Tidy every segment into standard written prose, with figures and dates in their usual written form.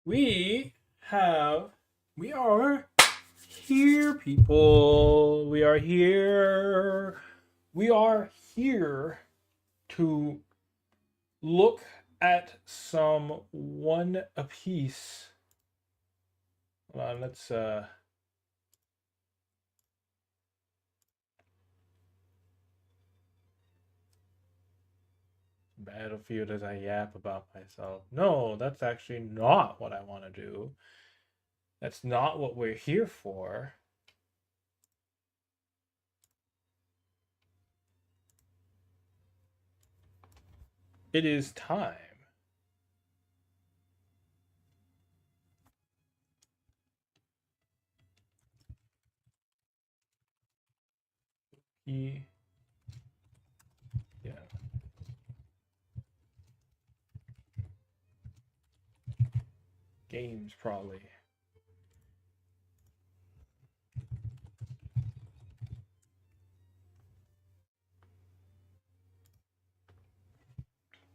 we have we are here, people. We are here. We are here to look at some One Piece. Hold on, let's Battlefield as I yap about myself. No, that's actually not what I want to do. That's not what we're here for. It is time. Yeah. Games, probably.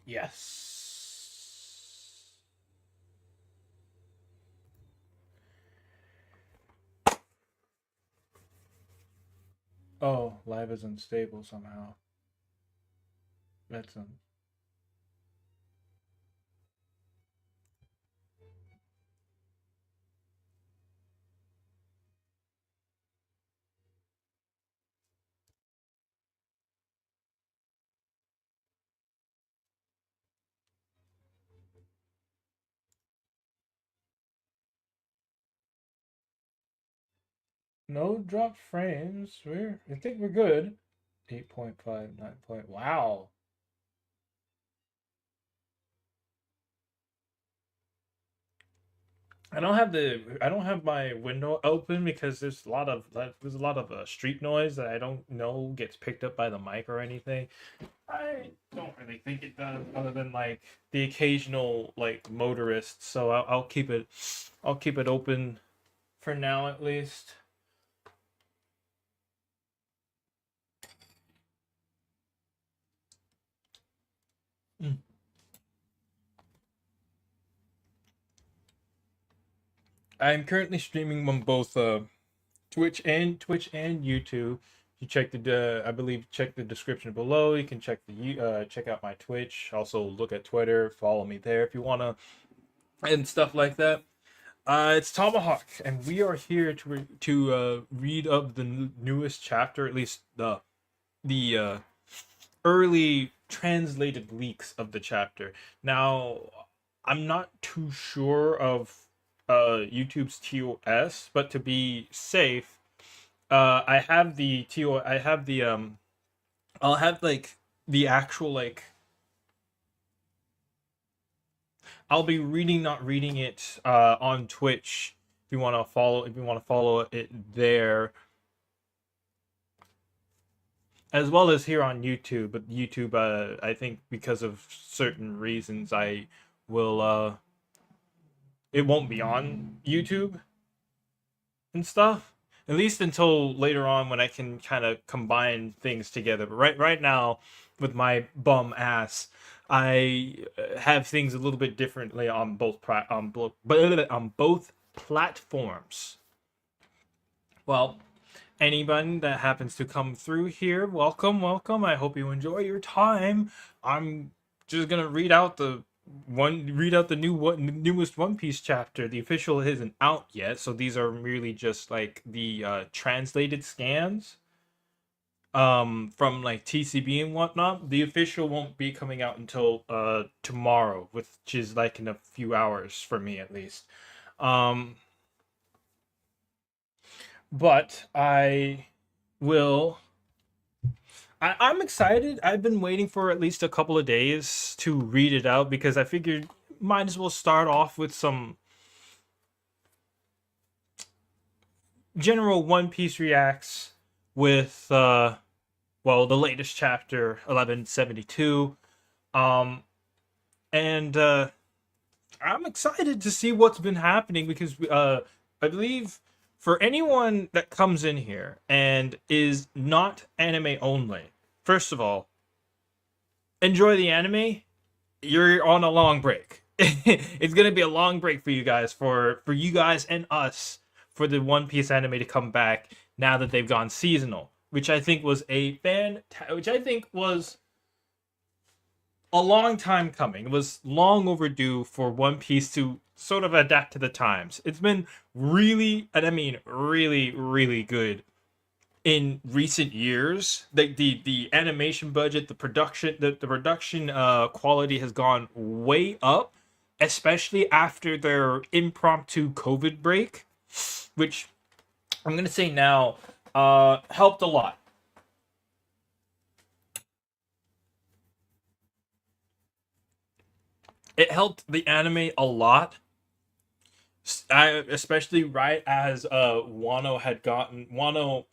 Yes. Oh, live is unstable somehow. That's no drop frames. I think we're good. 8.5, 9 point. Wow. I don't have my window open because there's a lot of street noise that I don't know gets picked up by the mic or anything. I don't really think it does, other than like the occasional like motorist. So I'll keep it open for now at least. Mm. I'm currently streaming on both Twitch and YouTube. You check I believe check the description below. You can check out my Twitch. Also look at Twitter. Follow me there if you wanna and stuff like that. It's Tomahawk, and we are here to read up the newest chapter, at least the early translated leaks of the chapter. Now, I'm not too sure of YouTube's TOS, but to be safe, I have the TO. I have the I'll have like the actual like. I'll be reading, not reading it on Twitch. If you want to follow it there, as well as here on YouTube. But YouTube, I think because of certain reasons, I will. It won't be on YouTube and stuff. At least until later on when I can kind of combine things together. But right now, with my bum ass, I have things a little bit differently on on both platforms. Well, anyone that happens to come through here, welcome, welcome. I hope you enjoy your time. I'm just gonna read out the newest One Piece chapter. The official isn't out yet, so these are merely just like the translated scans from like TCB and whatnot. The official won't be coming out until tomorrow, which is like in a few hours for me at least. Um but I will I'm excited. I've been waiting for at least a couple of days to read it out because I figured might as well start off with some general One Piece reacts with the latest chapter 1172. Um and I'm excited to see what's been happening because I believe for anyone that comes in here and is not anime only, first of all, enjoy the anime. You're on a long break. it's gonna be a long break for you guys, for you guys and us, for the One Piece anime to come back now that they've gone seasonal, which I think was which I think was a long time coming. It was long overdue for One Piece to sort of adapt to the times. It's been really, and I mean really, really good in recent years. The animation budget, the production quality has gone way up, especially after their impromptu COVID break, which I'm gonna say now helped a lot. It helped the anime a lot. Especially right as Wano had gotten Wano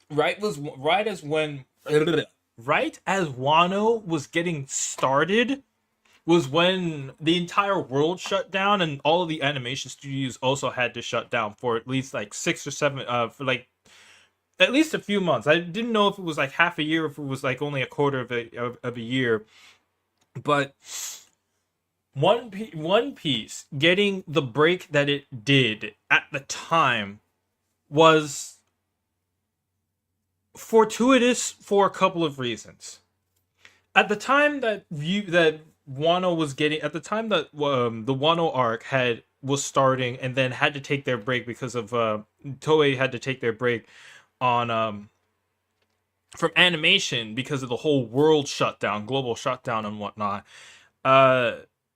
right was right as when right as Wano was getting started was when the entire world shut down, and all of the animation studios also had to shut down for at least like 6 or 7 for like at least a few months. I didn't know if it was like half a year, if it was like only a quarter of a year, but One Piece getting the break that it did at the time was fortuitous for a couple of reasons. At the time that Wano was getting, at the time that the Wano arc had was starting, and then had to take their break because of Toei had to take their break on from animation because of the whole world shutdown, global shutdown, and whatnot. Uh,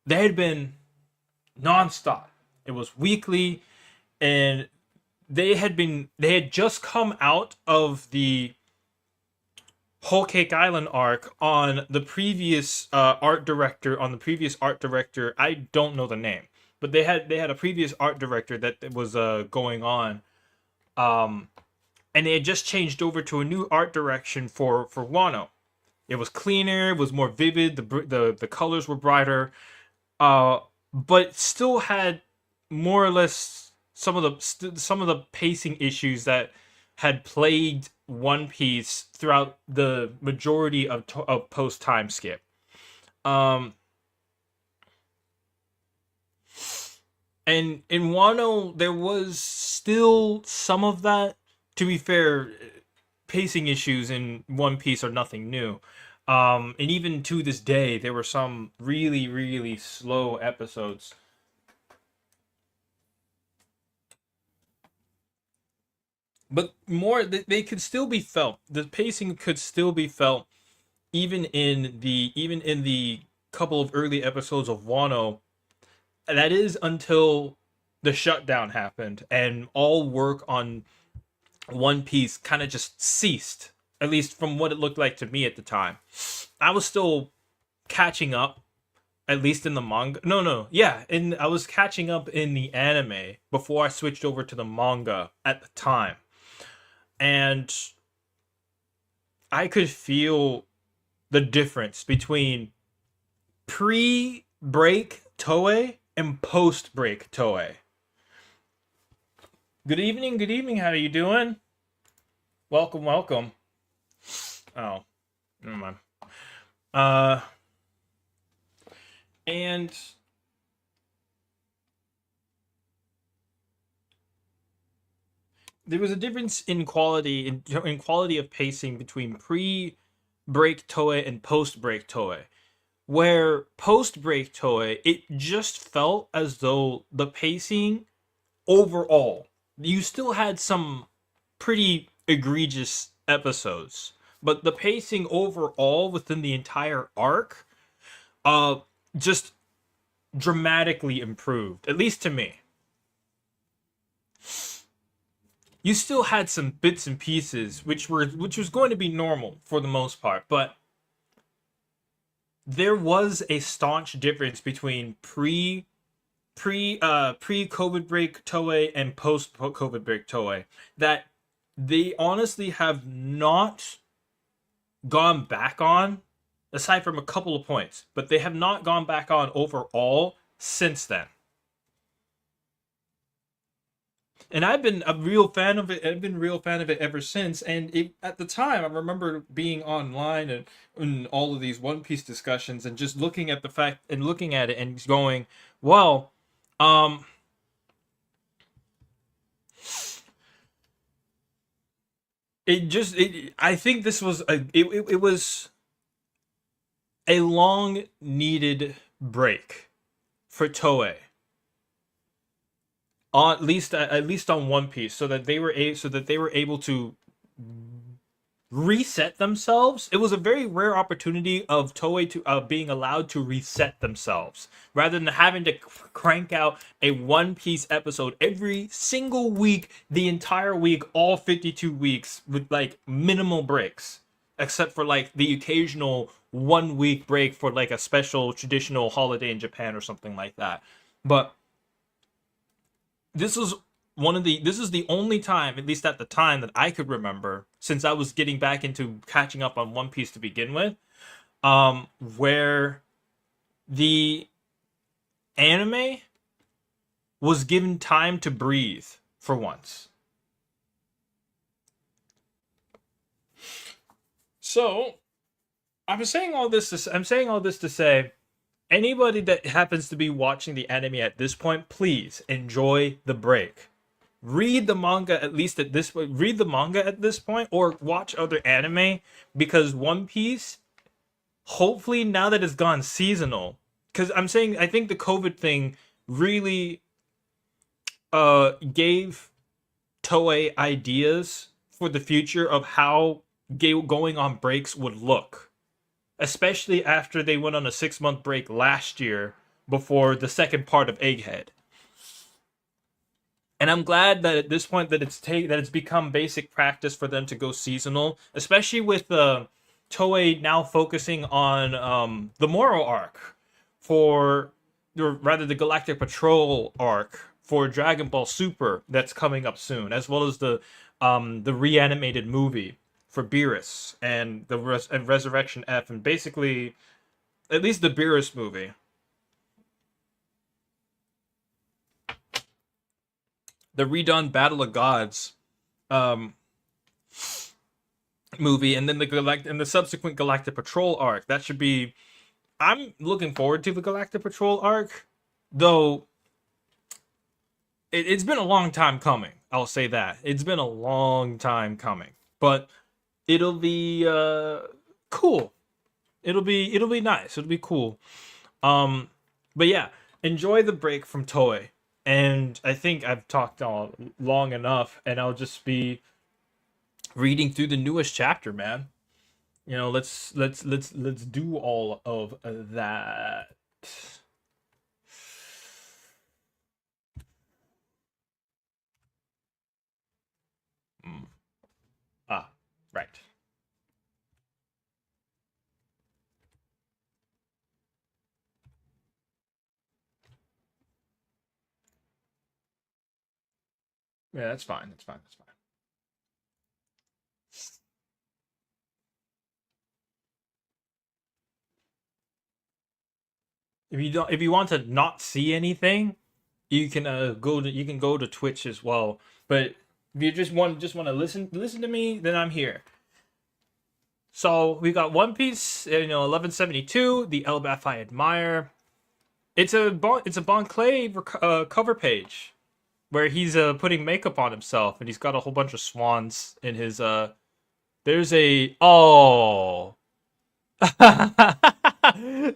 they had been nonstop. It was weekly, and they had just come out of the Whole Cake Island arc on the previous art director. I don't know the name, but they had a previous art director that was going on, um, and they had just changed over to a new art direction for Wano. It was cleaner, it was more vivid. The colors were brighter, uh, but still had more or less some of the pacing issues that had plagued One Piece throughout the majority of post time skip. Um, and in Wano, there was still some of that. To be fair, pacing issues in One Piece are nothing new. And even to this day, there were some really, really slow episodes. But more, they could still be felt. The pacing could still be felt even in the couple of early episodes of Wano. That is until the shutdown happened and all work on One Piece kind of just ceased. At least from what it looked like to me at the time. I was still catching up, at least in the manga. No, no, yeah, and I was catching up in the anime before I switched over to the manga at the time, and I could feel the difference between pre-break Toei and post-break Toei. Good evening, good evening. How are you doing? Welcome, welcome. Oh, never mind. Uh, and there was a difference in quality of pacing between pre-break Toei and post-break Toei. Where post-break Toei, it just felt as though the pacing overall, you still had some pretty egregious episodes, but the pacing overall within the entire arc, uh, just dramatically improved. At least to me. You still had some bits and pieces which was going to be normal for the most part, but there was a staunch difference between pre COVID break Toei and post COVID break Toei that they honestly have not gone back on, aside from a couple of points, but they have not gone back on overall since then. And I've been a real fan of it. I've been a real fan of it ever since. And at the time, I remember being online and all of these One Piece discussions and just looking at the fact and looking at it and going, well, um, I think this was it was a long needed break for Toei, on at least on One Piece, so that they were able to reset themselves. It was a very rare opportunity of Toei to being allowed to reset themselves rather than having to crank out a One Piece episode every single week, the entire week, all 52 weeks with like minimal breaks, except for like the occasional 1 week break for like a special traditional holiday in Japan or something like that. But this was this is the only time, at least at the time that I could remember, since I was getting back into catching up on One Piece to begin with, where the anime was given time to breathe for once. So I'm saying all this to say, anybody that happens to be watching the anime at this point, please enjoy the break. Read the manga at least at this point. Read the manga at this point, or watch other anime, because One Piece, hopefully now that it's gone seasonal, because I think the COVID thing really gave Toei ideas for the future of how going on breaks would look, especially after they went on a 6 month break last year before the second part of Egghead. And I'm glad that at this point that it's become basic practice for them to go seasonal, especially with Toei now focusing on the Moro arc for, or rather the Galactic Patrol arc for Dragon Ball Super that's coming up soon, as well as the reanimated movie for Beerus and and Resurrection F, and basically at least the Beerus movie, the redone Battle of Gods um, movie, and then the subsequent Galactic Patrol arc. That should be. I'm looking forward to the Galactic Patrol arc, though. It's been a long time coming. I'll say that it's been a long time coming, but it'll be cool. It'll be nice. It'll be cool. Um, but yeah, enjoy the break from Toei. And I think I've talked all long enough, and I'll just be reading through the newest chapter, man. You know, let's do all of that. Mm. Ah, right. Yeah, that's fine. That's fine. That's fine. If you want to not see anything, you can go to Twitch as well. But if you just want to listen to me, then I'm here. So we got One Piece, 1172, the Elbaf I admire. It's a Bon Clay cover page where he's putting makeup on himself, and he's got a whole bunch of swans in his There's a oh.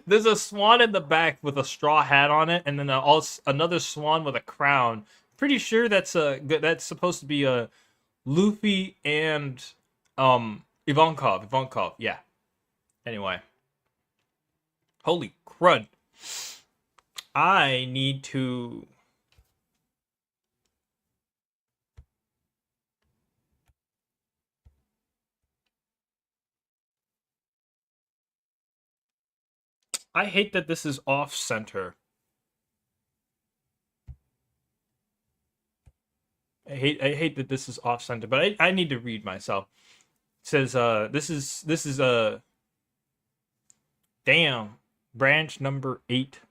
There's a swan in the back with a straw hat on it, and then also another swan with a crown. Pretty sure that's supposed to be a Luffy and Ivankov. Ivankov, yeah. Anyway, holy crud! I need to. I hate that this is off center. I hate that this is off center, but I need to read myself. It says this is damn branch number 8.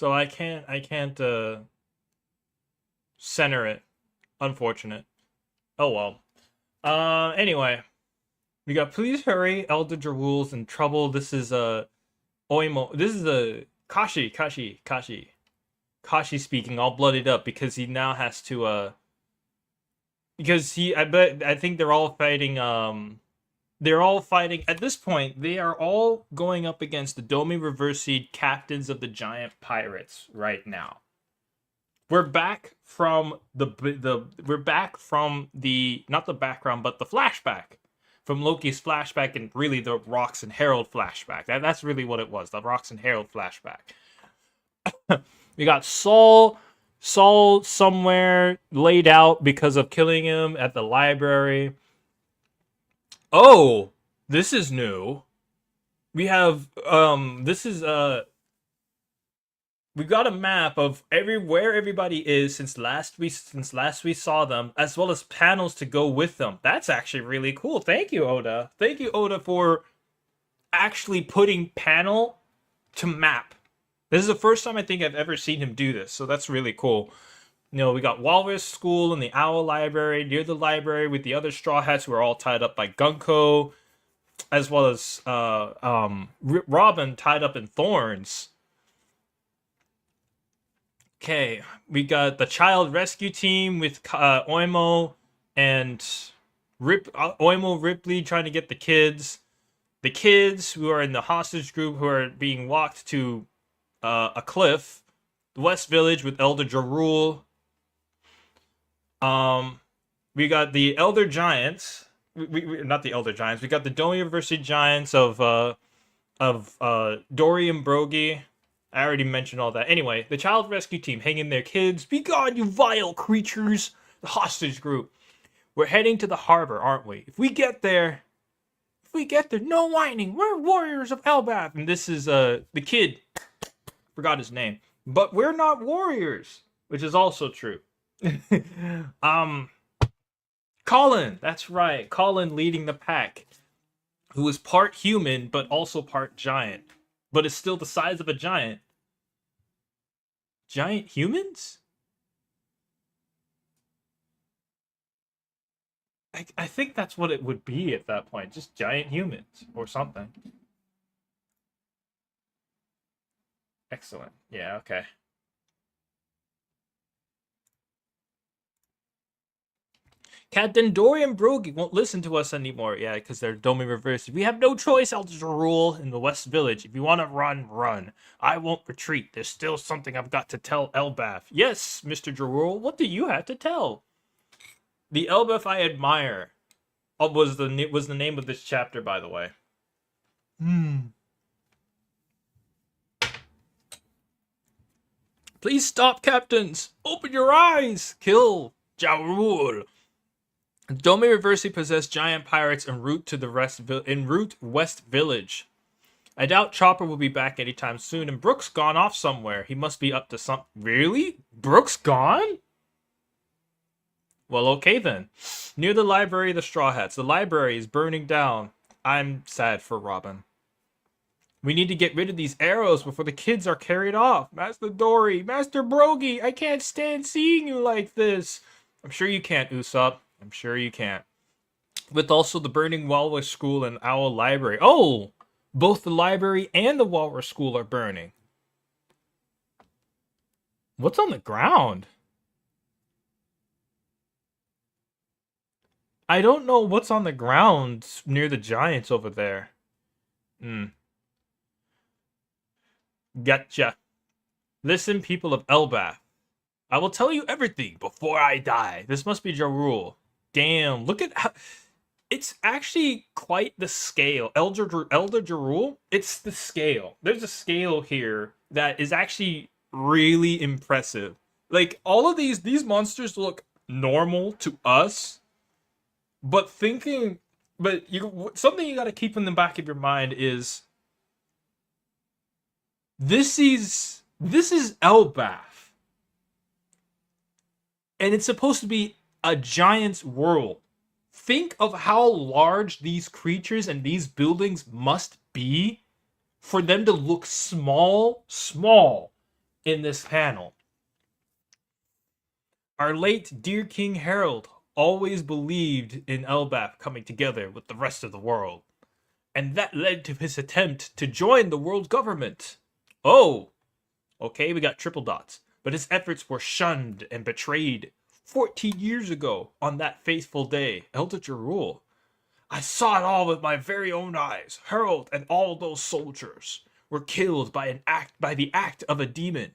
So I can't center it. Unfortunate. Oh well. Anyway, we got please hurry, Elder Jarul's in trouble. This is Oimo. This is a Kashi speaking, all blooded up because he now has to because I think they're all fighting at this point. They are all going up against the Domi Reversied captains of the giant pirates right now. We're back from we're back from the not the background but the flashback from Loki's flashback and really the Rox and Harold flashback. That's really what it was, the Rox and Harold flashback. We got Saul somewhere laid out because of killing him at the library. Oh, this is new. We have this is we got a map of where everybody is since last we saw them, as well as panels to go with them. That's actually really cool. Thank you, Oda. Thank you, Oda, for actually putting panel to map. This is the first time I think I've ever seen him do this, so that's really cool. You know, we got Walrus School and the Owl Library near the library with the other Straw Hats who are all tied up by Gunko, as well as Robin tied up in thorns. Okay, we got the child rescue team with Oimo and Oimo Ripley trying to get the kids. The kids who are in the hostage group who are being walked to a cliff. The West Village with Elder Jarul. We got the Elder Giants. We not the Elder Giants. We got the Domi University Giants of Dory and Brogy. I already mentioned all that. Anyway, the child rescue team hanging their kids. Be gone, you vile creatures! The hostage group. We're heading to the harbor, aren't we? If we get there, no whining. We're warriors of Elbaf. And this is the kid. Forgot his name. But we're not warriors, which is also true. Colin, that's right. Colin leading the pack, who is part human but also part giant, but is still the size of a giant. Giant humans? I think that's what it would be at that point. Just giant humans or something. Excellent. Yeah, okay. Captain Dorian Brogy won't listen to us anymore. Yeah, because they're Domi reversed. We have no choice, Elder Jarul, in the West Village. If you want to run, run. I won't retreat. There's still something I've got to tell Elbaf. Yes, Mr. Jarul, what do you have to tell? The Elbaf I admire was the name of this chapter, by the way. Please stop, captains. Open your eyes. Kill Jarul. Domi Reversi possessed giant pirates en route to the West Village. I doubt Chopper will be back anytime soon, and Brooks gone off somewhere. He must be up to something. Really? Brooks gone? Well, okay then. Near the library of the Straw Hats. The library is burning down. I'm sad for Robin. We need to get rid of these arrows before the kids are carried off. Master Dory, Master Brogy, I can't stand seeing you like this. I'm sure you can't, Usopp. I'm sure you can't. With also the burning Walrus School and Owl Library. Oh! Both the library and the Walrus School are burning. What's on the ground? I don't know what's on the ground near the giants over there. Gotcha. Listen, people of Elbaf. I will tell you everything before I die. This must be Jarul. Damn, look at how... It's actually quite the scale. Elder Jarul, it's the scale. There's a scale here that is actually really impressive. Like, all of these monsters look normal to us, but something you gotta keep in the back of your mind is this is Elbaf. And it's supposed to be a giant's world. Think of how large these creatures and these buildings must be for them to look small in this panel. Our late dear King Harold always believed in Elbaf coming together with the rest of the world, and that led to his attempt to join the world government. Oh, okay, we got triple dots. But his efforts were shunned and betrayed 14 years ago on that faithful day, Eldritch Rule. I saw it all with my very own eyes. Harold and all those soldiers were killed by the act of a demon.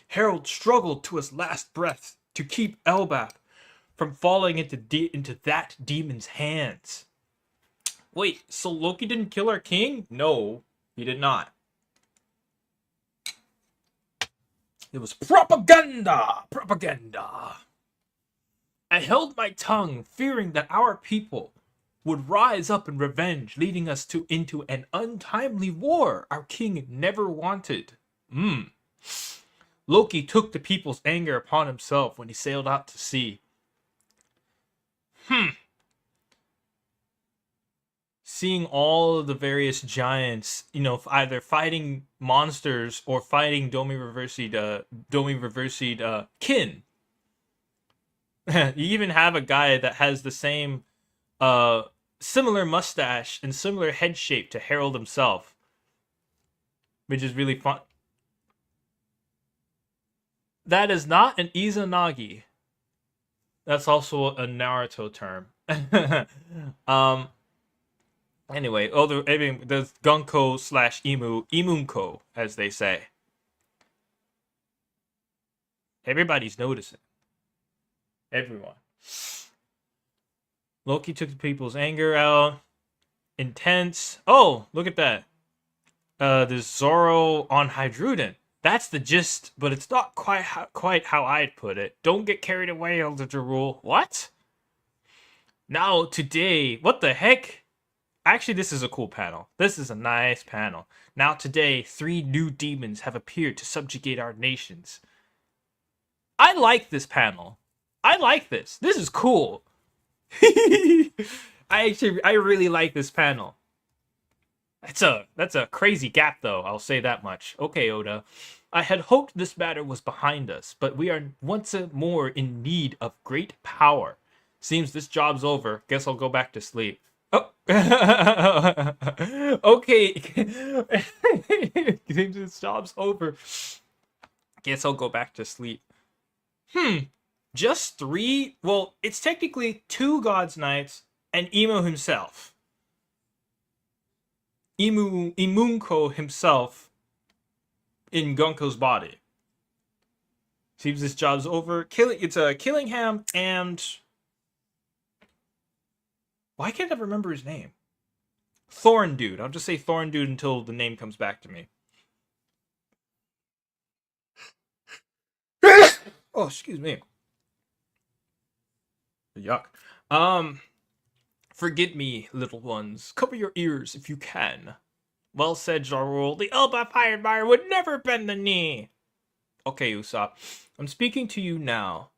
Harold struggled to his last breath to keep Elbaf from falling into that demon's hands. Wait, so Loki didn't kill our king? No, he did not. It was propaganda! Propaganda! I held my tongue, fearing that our people would rise up in revenge, leading us into an untimely war our king never wanted. Loki took the people's anger upon himself when he sailed out to sea. Seeing all of the various giants, either fighting monsters or fighting Domi Reversied kin. You even have a guy that has the same similar mustache and similar head shape to Harold himself, which is really fun. That is not an Izanagi. That's also a Naruto term. Anyway, there's Gunko / Imunko, as they say. Everybody's noticing. Everyone. Loki took the people's anger out. Intense. Oh, look at that. There's Zoro on Hydruden. That's the gist, but it's not quite how I'd put it. Don't get carried away, Eldritch Rule. What? Now, today, what the heck? Actually, this is a cool panel. This is a nice panel. Now, today, 3 new demons have appeared to subjugate our nations. I like this panel. I like this. This is cool. I really like this panel. That's a crazy gap, though. I'll say that much. Okay, Oda. I had hoped this matter was behind us, but we are once more in need of great power. Seems this job's over. Guess I'll go back to sleep. Oh. Okay. Seems this job's over. Guess I'll go back to sleep. Just 3? Well, it's technically 2 God's Knights and Imo himself. Imunko himself in Gunko's body. Seems this job's over. It's Killingham and... Why can't I remember his name? Thorndude. I'll just say Thorndude until the name comes back to me. Oh, excuse me. Yuck. Forget me, little ones. Cover your ears if you can. Well said, Jarul. The Elbaf Ironfire would never bend the knee. Okay, Usopp. I'm speaking to you now.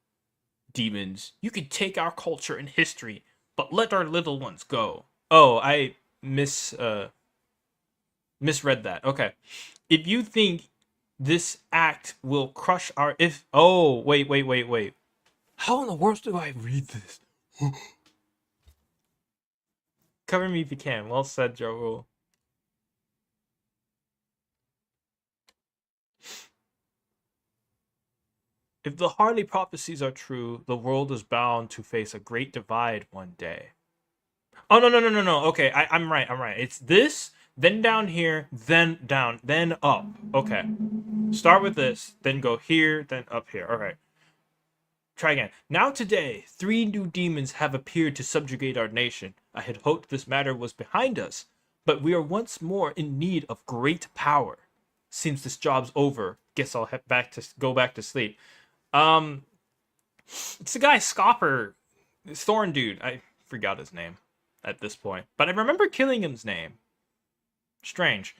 Demons, you can take our culture and history, but let our little ones go. Oh, I misread that. Okay. If you think this act will crush our... Oh, wait. How in the world do I read this? Cover me if you can. Well said, Joe. If the Harley prophecies are true, the world is bound to face a great divide one day. Oh, no. Okay, I'm right. It's this, then down here, then down, then up. Okay. Start with this, then go here, then up here. Okay. Try again. Now today, 3 new demons have appeared to subjugate our nation. I had hoped this matter was behind us, but we are once more in need of great power. Seems this job's over. Guess I'll go back to sleep. It's the guy Scopper, Thorndude. I forgot his name at this point, but I remember Killingham's name. Strange.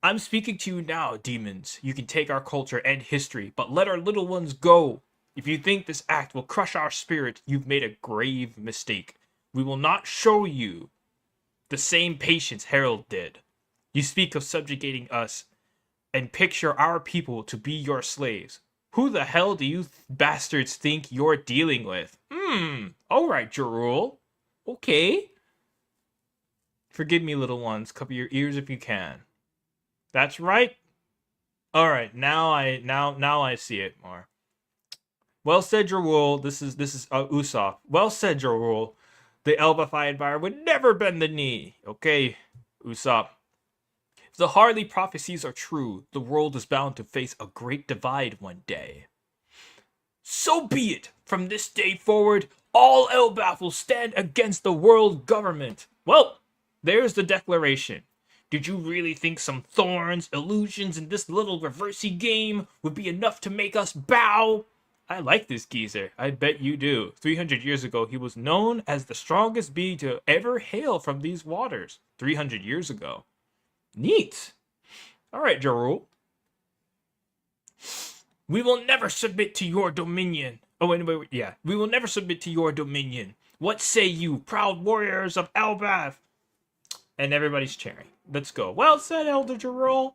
I'm speaking to you now, demons. You can take our culture and history, but let our little ones go. If you think this act will crush our spirit, you've made a grave mistake. We will not show you the same patience Harold did. You speak of subjugating us, and picture our people to be your slaves. Who the hell do you bastards think you're dealing with? Alright, Jarul. Okay. Forgive me, little ones. Cover your ears if you can. That's right. Alright, now I see it more. Well said, Jarul. This is Usopp. Well said, Jarul. The Elbaphian Fire would never bend the knee. Okay, Usopp. If the Harley prophecies are true, the world is bound to face a great divide one day. So be it. From this day forward, all Elbaf will stand against the world government. Well, there's the declaration. Did you really think some thorns, illusions, and this little reversey game would be enough to make us bow? I like this geezer. I bet you do. 300 years ago, he was known as the strongest bee to ever hail from these waters. 300 years ago. Neat. All right, Jarul. We will never submit to your dominion. Oh, wait. Yeah. We will never submit to your dominion. What say you, proud warriors of Elbaf? And everybody's cheering. Let's go. Well said, Elder Jarul.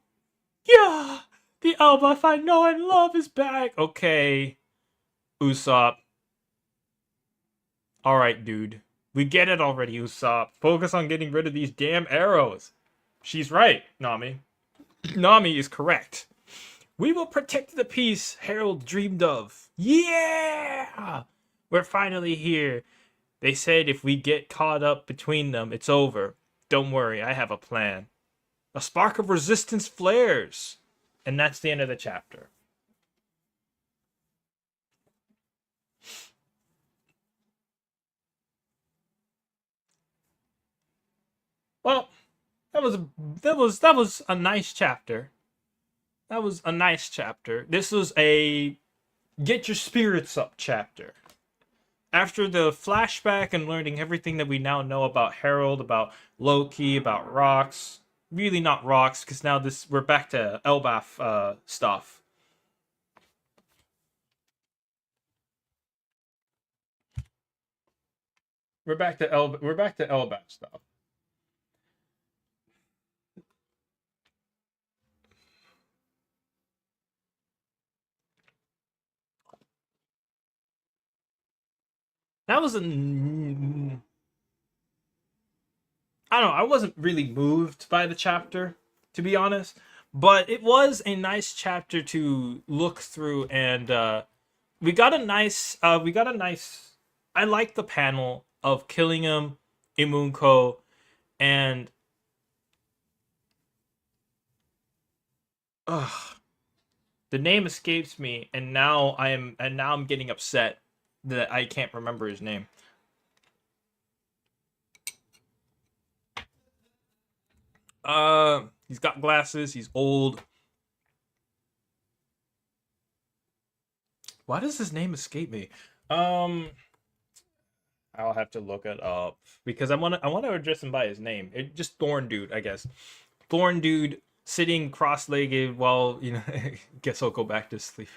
Yeah, the Elbaf I know and love is back. Okay, Usopp. Alright, dude. We get it already, Usopp. Focus on getting rid of these damn arrows. She's right, Nami. Nami is correct. We will protect the peace Harold dreamed of. Yeah! We're finally here. They said if we get caught up between them, it's over. Don't worry, I have a plan. A spark of resistance flares. And that's the end of the chapter. Well, that was a nice chapter. That was a nice chapter. This was a get your spirits up chapter. After the flashback and learning everything that we now know about Harold, about Loki, about Rocks, really not Rocks, because now we're back to Elbaf stuff. We're back to Elbaf stuff. That was I don't know, I wasn't really moved by the chapter, to be honest. But it was a nice chapter to look through, and we got a nice I like the panel of Killingham, Imunko, and the name escapes me, and now I'm getting upset that I can't remember his name. He's got glasses, he's old. Why does his name escape me? I'll have to look it up because I want to address him by his name. Just Thorn Dude, I guess. Thorn Dude sitting cross-legged while, guess I'll go back to sleep.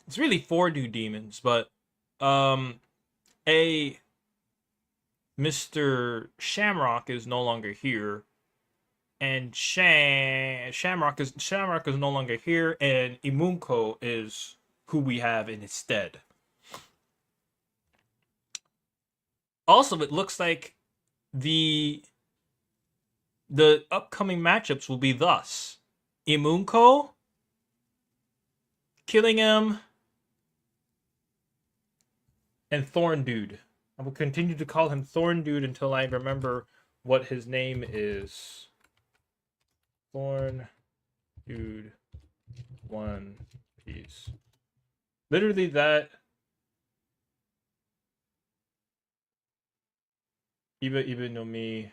It's really 4 new demons, but a Mr. Shamrock is no longer here, and Shamrock is no longer here, and Imunko is who we have in his stead. Also, it looks like the upcoming matchups will be thus: Imunko, Killingham, and Thorn Dude. I will continue to call him Thorn Dude until I remember what his name is. Thorn Dude, One Piece. Literally that. Iba no Mi,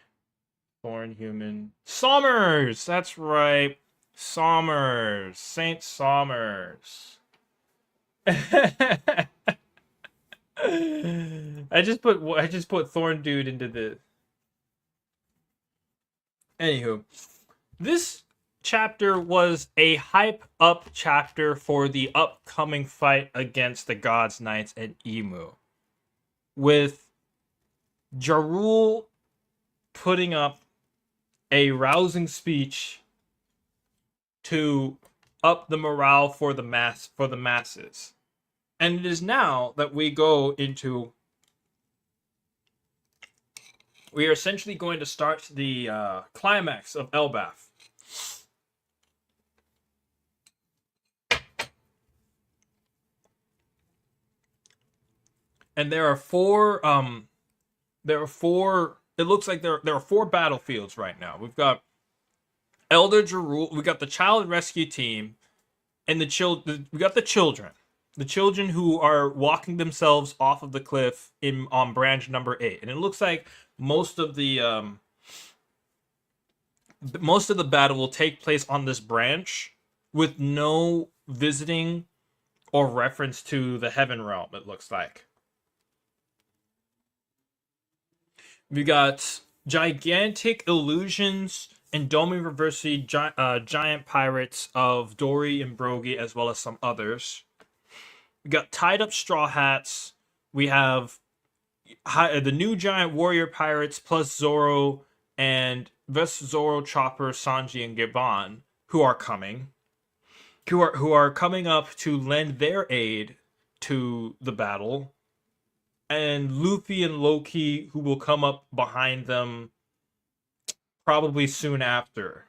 Thorn Human. Sommers! That's right. Sommers. Saint Sommers. I just put Thorn Dude into the. Anywho, this chapter was a hype up chapter for the upcoming fight against the Gods Knights and Emu, with Ja Rule putting up a rousing speech to up the morale for the masses. And it is now that we go into, we are essentially going to start the climax of Elbaf. And there are four it looks like there are four battlefields right now. We've got Elder Ja Rule, we got the child rescue team, and we got the children. The children who are walking themselves off of the cliff on branch number 8. And it looks like most of the battle will take place on this branch with no visiting or reference to the Heaven Realm, it looks like. We got Gigantic Illusions and Domi Reversi giant pirates of Dory and Brogy, as well as some others. We got Tied Up Straw Hats. We have the new giant warrior pirates plus Zoro and Vest Zoro, Chopper, Sanji, and Gibbon, who are coming. Who are coming up to lend their aid to the battle. And Luffy and Loki, who will come up behind them probably soon after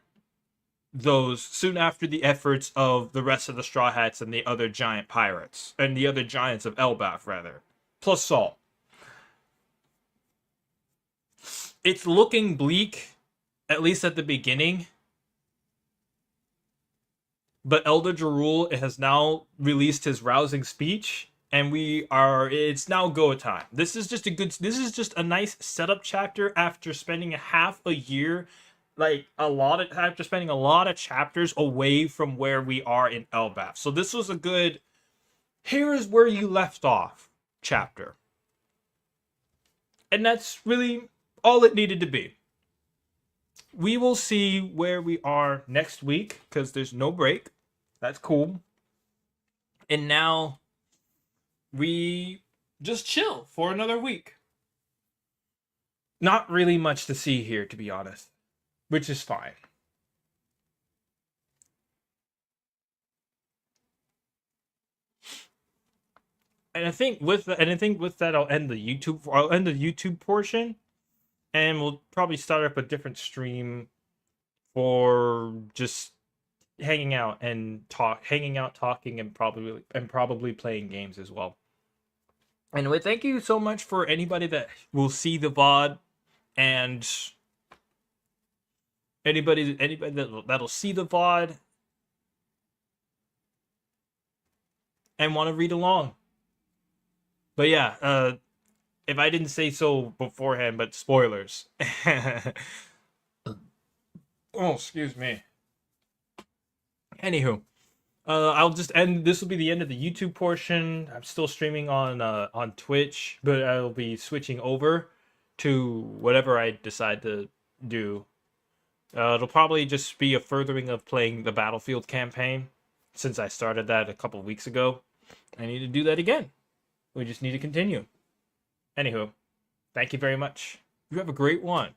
the efforts of the rest of the Straw Hats and the other giant pirates, and the other giants of Elbaf, rather, plus Salt. It's looking bleak, at least at the beginning, but Elder Ja Rule has now released his rousing speech, and it's now go time. This is just a nice setup chapter after spending half a year, after spending a lot of chapters away from where we are in Elbaf. So this was a good, here is where you left off chapter. And that's really all it needed to be. We will see where we are next week, because there's no break. That's cool. And now we just chill for another week. Not really much to see here, to be honest, which is fine. And I think with that, I'll end the YouTube portion, and we'll probably start up a different stream for just hanging out, talking, and probably playing games as well. Anyway, thank you so much for anybody that will see the VOD, and anybody that'll see the VOD and want to read along. But yeah, if I didn't say so beforehand, but spoilers. Oh, excuse me. Anywho, I'll just end. This will be the end of the YouTube portion. I'm still streaming on Twitch, but I'll be switching over to whatever I decide to do. It'll probably just be a furthering of playing the Battlefield campaign, since I started that a couple weeks ago. I need to do that again. We just need to continue. Anywho, thank you very much. You have a great one.